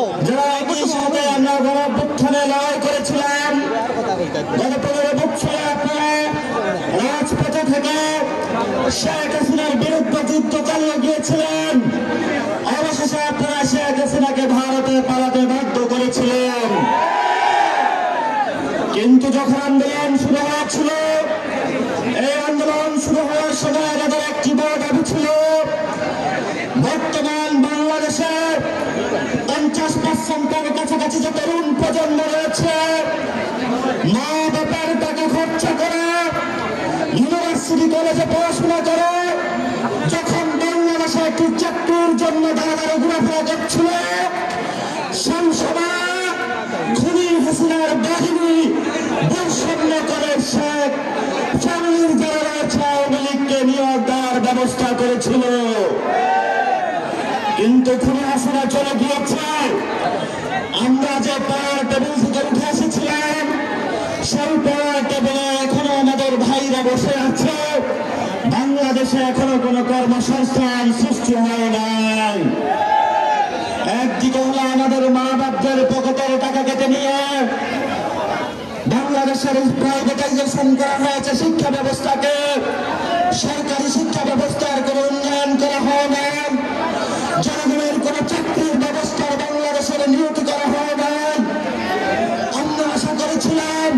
যারা একই সাথে আমরা গণঅভ্যুত্থানে লড়াই করেছিলাম, গত 15 বছরে আপনারা রাজপথে থেকে শেখ হাসিনার বিরুদ্ধে যুদ্ধ চালিয়ে গিয়েছিলেন। অবশেষে আপনারা শেখ হাসিনাকে ভারতে পালাতে বাধ্য করেছিলেন। কিন্তু যখন আন্দোলন শুরু হয়েছিল, এই আন্দোলন শুরু হওয়ার সময় আমাদের একটি বড় দাবি ছিল, বর্তমান বাংলাদেশে 50% কাছাকাছি যে তরুণ প্রজন্ম রয়েছে, মা বাবার টাকা খরচা করে ইউনিভার্সিটি কলেজে পড়াশোনা করে যখন বাংলাদেশে একটি চাকরির জন্য দাঁড়াদাঁড়ি ঘোরাফেরা করছিল, সেই সময় খুনি হাসিনার বাহিনী বৈষম্য করে শেখ ফ্যামিলির যারা রয়েছে আওয়ামী লীগকে নিয়োগ দেওয়ার ব্যবস্থা করেছিল। কিন্তু খুনি হাসিনা চলে গিয়েছে। আমরা যে পাওয়ার টেবিল থেকে উঠে এসেছিলাম, সেই পাওয়ার টেবিলে এখনো আমাদের ভাইরা বসে আছে। বাংলাদেশে এখনো কোনো কর্মসংস্থান সৃষ্টি হয় নাই। একদিকে হলো আমাদের মা বাপদের পকেটের টাকা কেটে নিয়ে বাংলাদেশের প্রাইভেটাইজেশন করা হয়েছে শিক্ষা ব্যবস্থাকে। সরকারি শিক্ষা ব্যবস্থার কোনো উন্নয়ন করা হয় না। জনগণের কোন চাকরির ব্যবস্থা বাংলাদেশের নিয়োগ করা হয় না। আমরা আশা করেছিলাম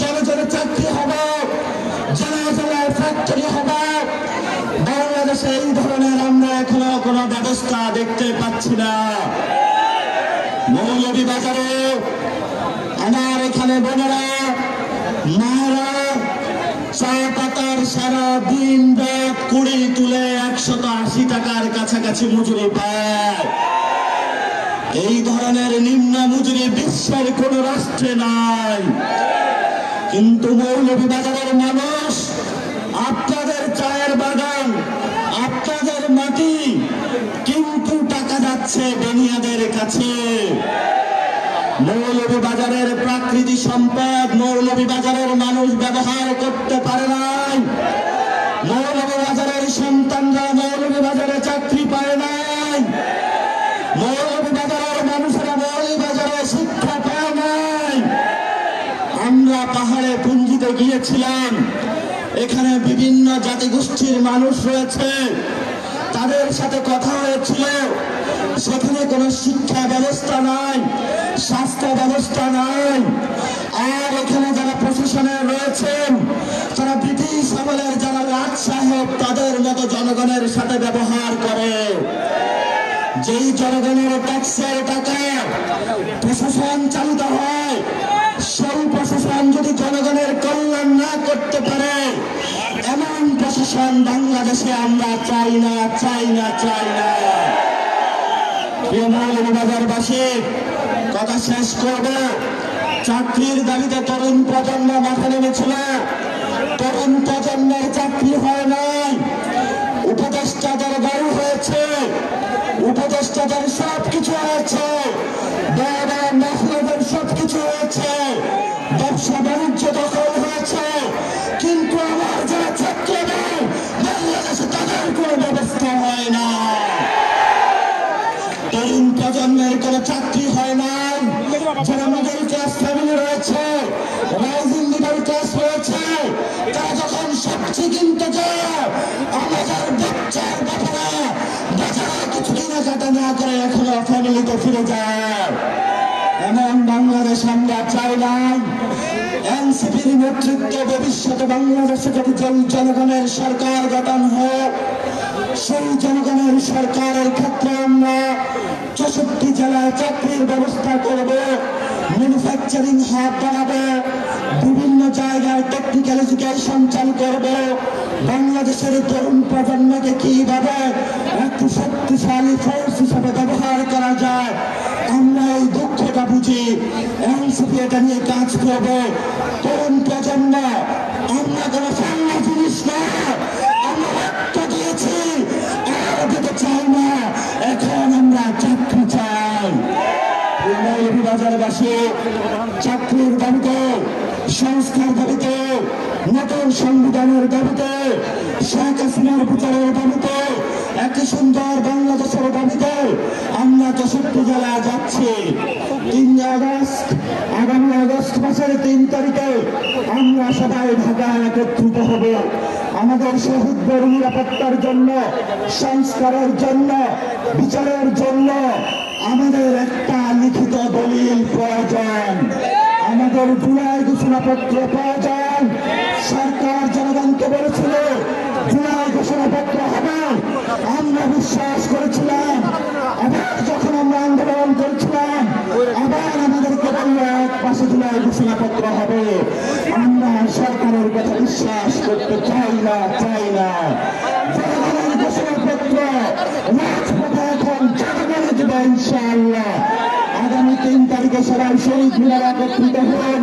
জনজনের চাকরি হবে, জেলায় জেলায় ফ্যাক্টরি হবে। বাংলাদেশে এই ধরনের আমরা এখনো কোনো ব্যবস্থা দেখতে পাচ্ছি না। মৌলভীবাজারে আমার এখানে বোনেরা মায়েরা চা পাতার সারা দিন রাত কুড়ি তুলে 180 টাকার কাছাকাছি মজুরি পায়। এই ধরনের নিম্ন মজুরি বিশ্বের কোন রাষ্ট্রে নাই। কিন্তু মৌলভীবাজারের মানুষ, আপনাদের চায়ের বাগান, আপনাদের মাটি, কিন্তু টাকা যাচ্ছে বেনিয়াদের কাছে। মৌলভীবাজারের প্রাকৃতিক সম্পদ মৌলভীবাজারের মানুষ ব্যবহার করতে পারে নাই। মৌলভীবাজারের সন্তানরা মৌলভীবাজারে চাকরি পায় নাই। মৌলভীবাজারের মানুষেরা মৌলভীবাজারে শিক্ষা পায় নাই। আমরা পাহাড়ে পুঞ্জিতে গিয়েছিলাম, এখানে বিভিন্ন জাতিগোষ্ঠীর মানুষ রয়েছে, তাদের সাথে কথা হয়েছিল। সেখানে কোনো শিক্ষা ব্যবস্থা নাই, স্বাস্থ্য ব্যবস্থা নাই। আর এখানে যারা প্রশাসনে রয়েছেন, তারা ব্রিটিশ আমলের যারা লাট সাহেব, তাদের মতো জনগণের সাথে ব্যবহার করে। যেই জনগণের ট্যাক্সের টাকা প্রশাসন চালিত হয়, সেই প্রশাসন যদি জনগণের কল্যাণ না করতে পারে, এমন প্রশাসন বাংলাদেশে আমরা চাই না, চাই না, চাই না। মৌলভীবাজারবাসী, কথা শেষ করব। চাকরির দাবিতে তরুণ প্রজন্ম মাঠে নেমেছিল। তরুণ প্রজন্মের চাকরি হয় নাই। উপদেষ্টাদের বাড়ি হয়েছে, উপদেষ্টাদের সবকিছু হয়েছে, মহিলাদের সবকিছু হয়েছে, ব্যবসা বাণিজ্য দখল হয়েছে, কিন্তু আমার যারা চাকরি নেই বাংলাদেশে তাদের কোনো ব্যবস্থা হয় না। তরুণ প্রজন্মের কোনো চাকরি হয় না। যারা মিডল ক্লাস ফ্যামিলি রয়েছে, রাইজিং মিডল ক্লাস রয়েছে, তারা যখন সবচেয়ে কিনতে যায়, আমাদের বাচ্চার বাবারা বাজারে কিছু কেনাকাটা না করে এখনো ফ্যামিলিতে ফিরে যায়। এমন বাংলাদেশ আমরা চাই না। এনসিপির নেতৃত্বে ভবিষ্যতে বাংলাদেশে যদি জনগণের সরকার গঠন হয়, সেই জনগণের সরকারের ক্ষেত্রে আমরা 64 জেলায় চাকরির ব্যবস্থা করব, ম্যানুফ্যাকচারিং হাব বানাবো, বিভিন্ন জায়গায় টেকনিক্যাল এডুকেশন চালু করব। বাংলাদেশের তরুণ প্রজন্মকে কিভাবে একটি শক্তিশালী ফোর্স হিসাবে ব্যবহার করা যায়, আমরা এই দক্ষতা বুঝি। এনসিপি এটা নিয়ে কাজ করব। তরুণ প্রজন্ম আমরা কোনো সামনে জিনিস না, আমরা রক্ত দিয়েছি, আর দিতে চাই না। এখন আমরা চাকরি চাই। মৌলভীবাজারবাসী, চাকরির দাবিতে, সংস্কার দাবিতে, নতুন সংবিধানের দাবিতে, শেখ হাসিনার বিচারের দাবিতে একই সুন্দর বাংলাদেশের দাবিতে আমরা 64 জেলা যাচ্ছি। 3 আগস্ট, আগামী আগস্ট মাসের 3 তারিখে আমরা সবাই ঢাকায় একত্রিত হব। আমাদের শহীদদের নিরাপত্তার জন্য, সংস্কারের জন্য, বিচারের জন্য আমাদের একটা লিখিত দলিল প্রয়োজন। আমাদের জুলাই ঘোষণাপত্র প্রয়োজন। সরকার জনগণকে বলেছিল জুলাই ঘোষণাপত্র হবে, আমরা বিশ্বাস করেছিলাম। আবার যখন আমরা আন্দোলন করেছিলাম, আবার আমাদেরকে বলল এক মাসে জুলাই ঘোষণাপত্র হবে। আমরা সরকারের কথা বিশ্বাস করতে চাই না। জনগণের ঘোষণাপত্র রাজপথে এখন জনগণের দেবে ইনশাআল্লাহ। আগামী 3 তারিখে সবাই শহীদ মিনারে একত্রিত হন।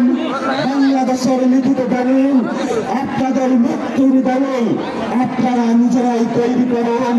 বাংলাদেশের লিখিত দলিল, আপনাদের মৃত্যুর দলিল আপনারা নিজেরাই তৈরি করুন।